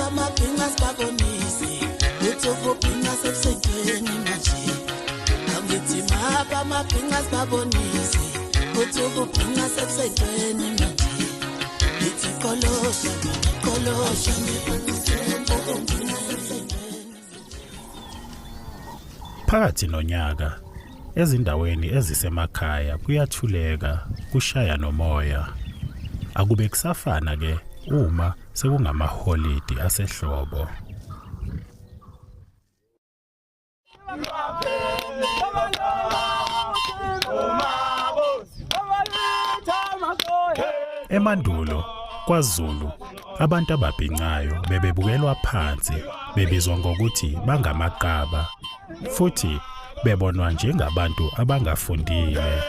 amabhinqa sibabonise uthi ukubhinqa sekusentweni manje angithi mapha amabhinqa sibabonise uthi ukubhinqa sekusentweni manje ithi kolosha phakathi nonyaka ezindaweni ezisemakhaya kuyathuleka kushaya nomoya akube kusafana ke uma sekungamaholidi asehlobo emandulo kwaZulu abantu ababhincayo bebebukelwa phansi bebizwa ngokuthi bangamaqaba futhi bebonwa njengabantu abangafundile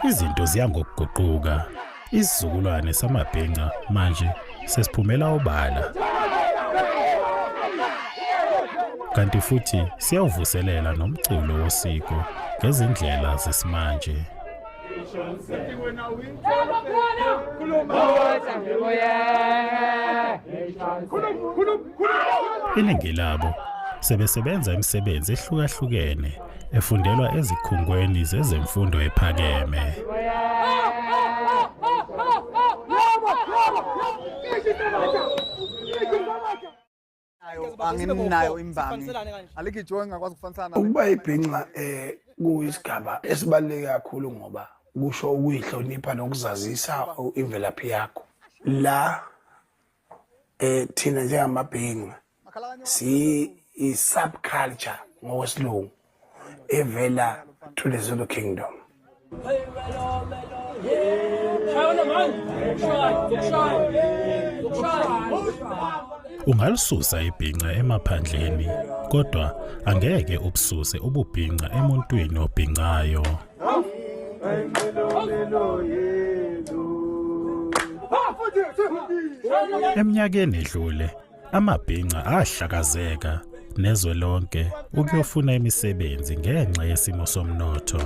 izinto ziyangokuguquka isizukulwane samabhinqa manje sesiphumela obala kanti futhi siyawuvuselela nomculo wosiko ngezindlela zesimanje iningi labo sebesebenza imisebenzi ehlukahlukene efundelwa ezikhungweni zezemfundo ephakeme anginayo imbali alikijoyi ngakwazi kufanisana ukuba ibhinqa kuyisigaba esibaluleke kakhulu ngoba kusho ukuyihlonipha nokuzazisa imvelaphi yakho la thina njengamabhinqa si subculture ngokwesilungu evela to the Zulu kingdom ungalisusa ibhinqa emaphandleni kodwa angeke ubususe ububhinqa emuntwini obhinqayo eminyakeni edlule amabhinqa ahlakazeka nezwe lonke ukuyofuna imisebenzi ngenxa yesimo somnotho